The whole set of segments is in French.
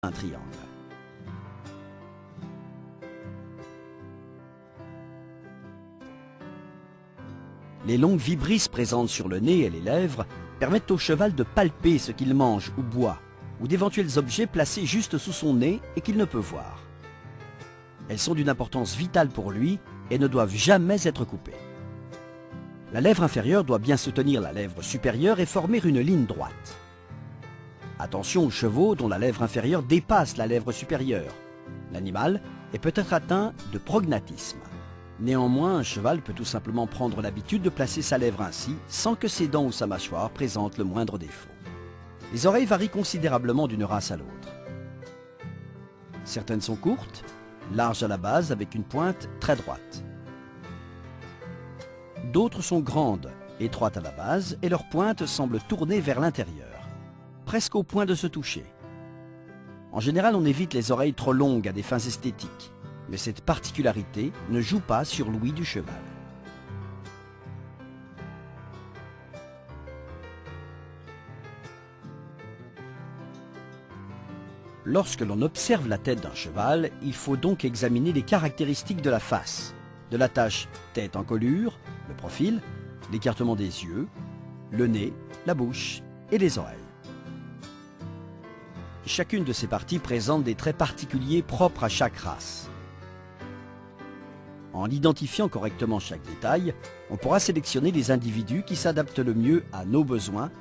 un triangle. Les longues vibrisses présentes sur le nez et les lèvres permettent au cheval de palper ce qu'il mange ou boit, ou d'éventuels objets placés juste sous son nez et qu'il ne peut voir. Elles sont d'une importance vitale pour lui et ne doivent jamais être coupées. La lèvre inférieure doit bien soutenir la lèvre supérieure et former une ligne droite. Attention aux chevaux dont la lèvre inférieure dépasse la lèvre supérieure. L'animal est peut-être atteint de prognatisme. Néanmoins, un cheval peut tout simplement prendre l'habitude de placer sa lèvre ainsi, sans que ses dents ou sa mâchoire présentent le moindre défaut. Les oreilles varient considérablement d'une race à l'autre. Certaines sont courtes, larges à la base avec une pointe très droite. D'autres sont grandes, étroites à la base et leur pointe semble tourner vers l'intérieur, presque au point de se toucher. En général, on évite les oreilles trop longues à des fins esthétiques, mais cette particularité ne joue pas sur l'ouïe du cheval. Lorsque l'on observe la tête d'un cheval, il faut donc examiner les caractéristiques de la face, de l'attache tête-encolure, le profil, l'écartement des yeux, le nez, la bouche et les oreilles. Chacune de ces parties présente des traits particuliers propres à chaque race. En identifiant correctement chaque détail, on pourra sélectionner les individus qui s'adaptent le mieux à nos besoins,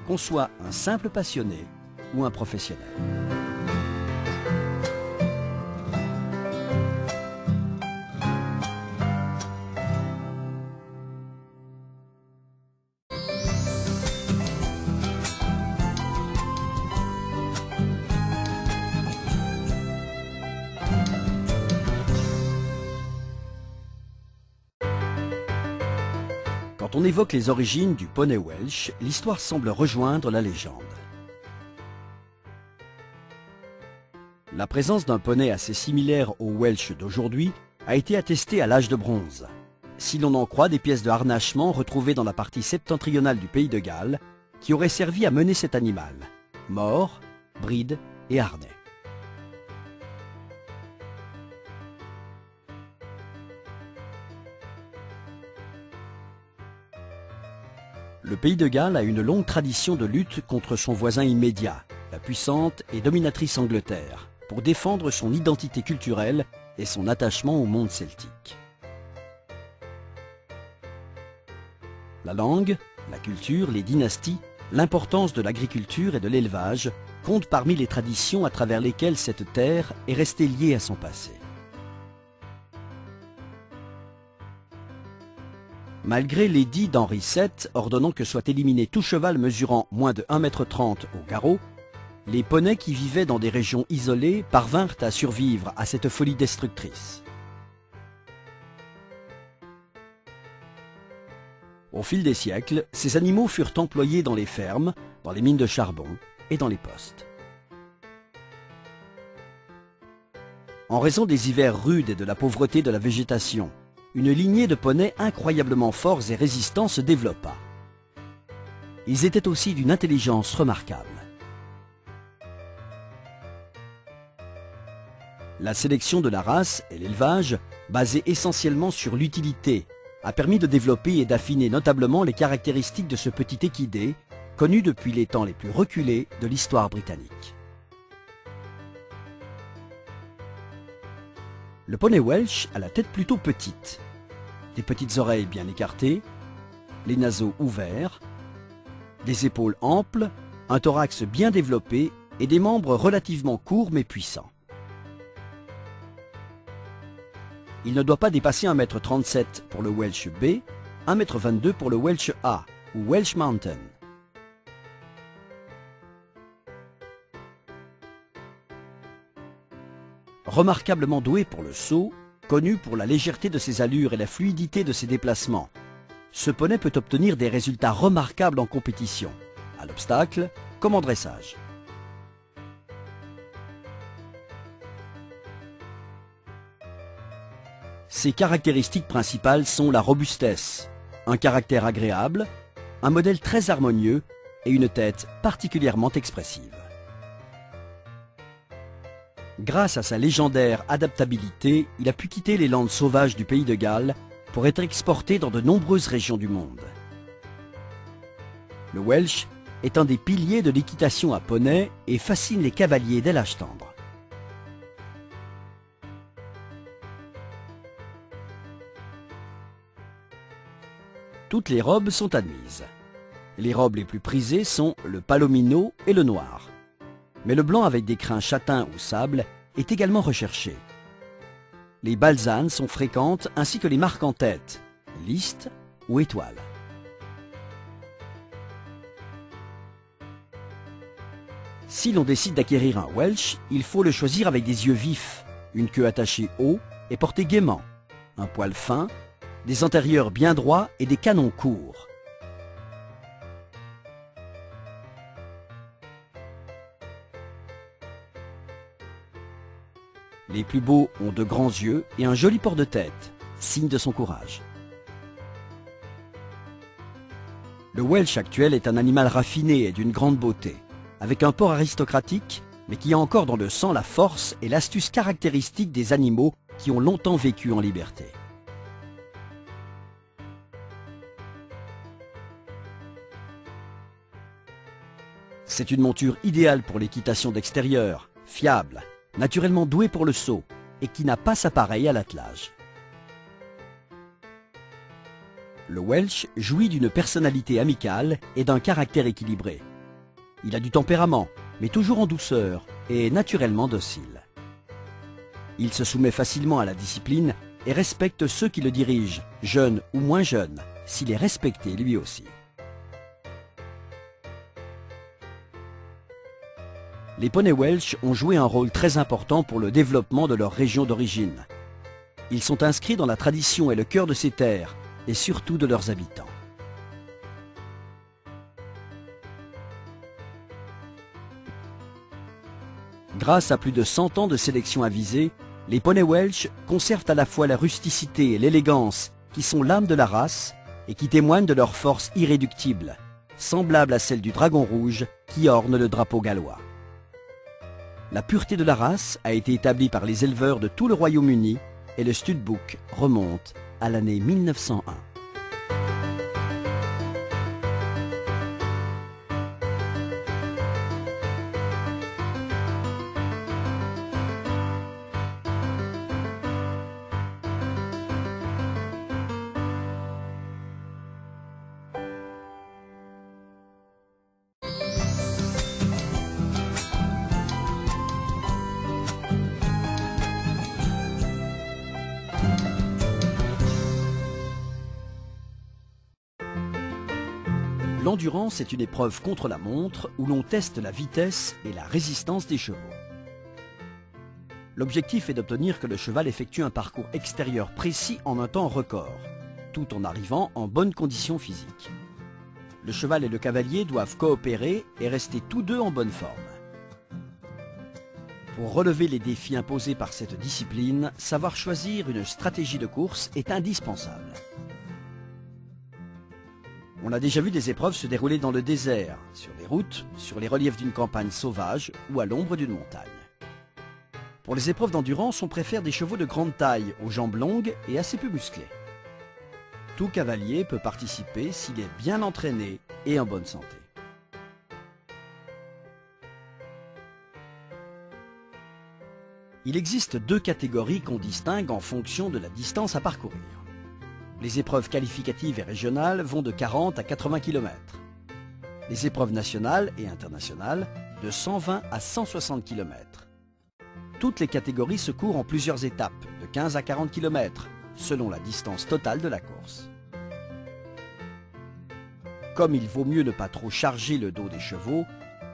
qu'on soit un simple passionné ou un professionnel. Quand on évoque les origines du poney Welsh, l'histoire semble rejoindre la légende. La présence d'un poney assez similaire au Welsh d'aujourd'hui a été attestée à l'âge de bronze, si l'on en croit des pièces de harnachement retrouvées dans la partie septentrionale du pays de Galles, qui auraient servi à mener cet animal, mors, bride et harnais. Le pays de Galles a une longue tradition de lutte contre son voisin immédiat, la puissante et dominatrice Angleterre, pour défendre son identité culturelle et son attachement au monde celtique. La langue, la culture, les dynasties, l'importance de l'agriculture et de l'élevage comptent parmi les traditions à travers lesquelles cette terre est restée liée à son passé. Malgré l'édit d'Henri VII ordonnant que soit éliminé tout cheval mesurant moins de 1,30 m au garrot, les poneys qui vivaient dans des régions isolées parvinrent à survivre à cette folie destructrice. Au fil des siècles, ces animaux furent employés dans les fermes, dans les mines de charbon et dans les postes. En raison des hivers rudes et de la pauvreté de la végétation, une lignée de poneys incroyablement forts et résistants se développa. Ils étaient aussi d'une intelligence remarquable. La sélection de la race et l'élevage, basés essentiellement sur l'utilité, a permis de développer et d'affiner notablement les caractéristiques de ce petit équidé, connu depuis les temps les plus reculés de l'histoire britannique. Le poney Welsh a la tête plutôt petite, des petites oreilles bien écartées, les naseaux ouverts, des épaules amples, un thorax bien développé et des membres relativement courts mais puissants. Il ne doit pas dépasser 1,37 m pour le Welsh B, 1,22 m pour le Welsh A ou Welsh Mountain. Remarquablement doué pour le saut, connu pour la légèreté de ses allures et la fluidité de ses déplacements, ce poney peut obtenir des résultats remarquables en compétition, à l'obstacle comme en dressage. Ses caractéristiques principales sont la robustesse, un caractère agréable, un modèle très harmonieux et une tête particulièrement expressive. Grâce à sa légendaire adaptabilité, il a pu quitter les landes sauvages du pays de Galles pour être exporté dans de nombreuses régions du monde. Le Welsh est un des piliers de l'équitation à poney et fascine les cavaliers dès l'âge tendre. Toutes les robes sont admises. Les robes les plus prisées sont le palomino et le noir. Mais le blanc avec des crins châtains ou sable est également recherché. Les balsanes sont fréquentes ainsi que les marques en tête, listes ou étoiles. Si l'on décide d'acquérir un Welsh, il faut le choisir avec des yeux vifs, une queue attachée haut et portée gaiement, un poil fin, des antérieurs bien droits et des canons courts. Les plus beaux ont de grands yeux et un joli port de tête, signe de son courage. Le Welsh actuel est un animal raffiné et d'une grande beauté, avec un port aristocratique, mais qui a encore dans le sang la force et l'astuce caractéristique des animaux qui ont longtemps vécu en liberté. C'est une monture idéale pour l'équitation d'extérieur, fiable, naturellement douée pour le saut et qui n'a pas sa pareille à l'attelage. Le Welsh jouit d'une personnalité amicale et d'un caractère équilibré. Il a du tempérament, mais toujours en douceur et est naturellement docile. Il se soumet facilement à la discipline et respecte ceux qui le dirigent, jeunes ou moins jeunes, s'il est respecté lui aussi. Les poneys Welsh ont joué un rôle très important pour le développement de leur région d'origine. Ils sont inscrits dans la tradition et le cœur de ces terres, et surtout de leurs habitants. Grâce à plus de 100 ans de sélection avisée, les poneys Welsh conservent à la fois la rusticité et l'élégance qui sont l'âme de la race et qui témoignent de leur force irréductible, semblable à celle du dragon rouge qui orne le drapeau gallois. La pureté de la race a été établie par les éleveurs de tout le Royaume-Uni et le Studbook remonte à l'année 1901. L'endurance est une épreuve contre la montre où l'on teste la vitesse et la résistance des chevaux. L'objectif est d'obtenir que le cheval effectue un parcours extérieur précis en un temps record, tout en arrivant en bonnes conditions physiques. Le cheval et le cavalier doivent coopérer et rester tous deux en bonne forme. Pour relever les défis imposés par cette discipline, savoir choisir une stratégie de course est indispensable. On a déjà vu des épreuves se dérouler dans le désert, sur les routes, sur les reliefs d'une campagne sauvage ou à l'ombre d'une montagne. Pour les épreuves d'endurance, on préfère des chevaux de grande taille, aux jambes longues et assez peu musclés. Tout cavalier peut participer s'il est bien entraîné et en bonne santé. Il existe deux catégories qu'on distingue en fonction de la distance à parcourir. Les épreuves qualificatives et régionales vont de 40 à 80 km. Les épreuves nationales et internationales de 120 à 160 km. Toutes les catégories se courent en plusieurs étapes, de 15 à 40 km, selon la distance totale de la course. Comme il vaut mieux ne pas trop charger le dos des chevaux,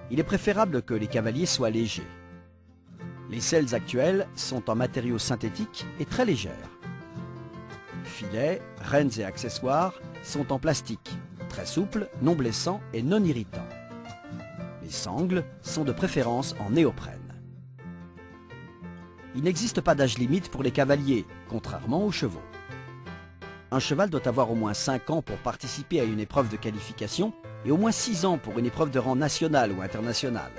il est préférable que les cavaliers soient légers. Les selles actuelles sont en matériaux synthétiques et très légères. Filets, rênes et accessoires sont en plastique, très souples, non blessants et non irritants. Les sangles sont de préférence en néoprène. Il n'existe pas d'âge limite pour les cavaliers, contrairement aux chevaux. Un cheval doit avoir au moins 5 ans pour participer à une épreuve de qualification et au moins 6 ans pour une épreuve de rang national ou international.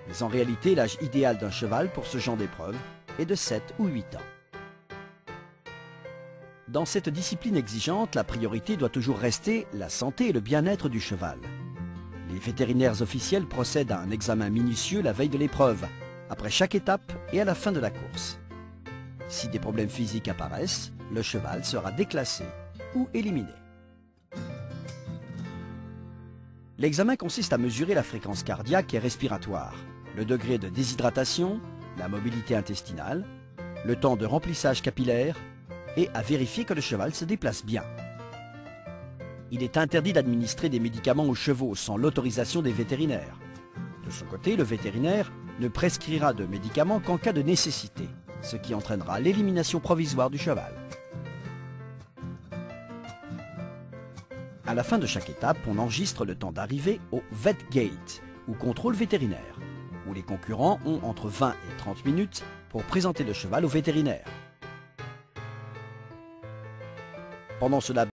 Mais en réalité, l'âge idéal d'un cheval pour ce genre d'épreuve est de 7 ou 8 ans. Dans cette discipline exigeante, la priorité doit toujours rester la santé et le bien-être du cheval. Les vétérinaires officiels procèdent à un examen minutieux la veille de l'épreuve, après chaque étape et à la fin de la course. Si des problèmes physiques apparaissent, le cheval sera déclassé ou éliminé. L'examen consiste à mesurer la fréquence cardiaque et respiratoire, le degré de déshydratation, la mobilité intestinale, le temps de remplissage capillaire et à vérifier que le cheval se déplace bien. Il est interdit d'administrer des médicaments aux chevaux sans l'autorisation des vétérinaires. De son côté, le vétérinaire ne prescrira de médicaments qu'en cas de nécessité, ce qui entraînera l'élimination provisoire du cheval. À la fin de chaque étape, on enregistre le temps d'arrivée au vet gate, ou contrôle vétérinaire, où les concurrents ont entre 20 et 30 minutes pour présenter le cheval au vétérinaire. Pendant ce laps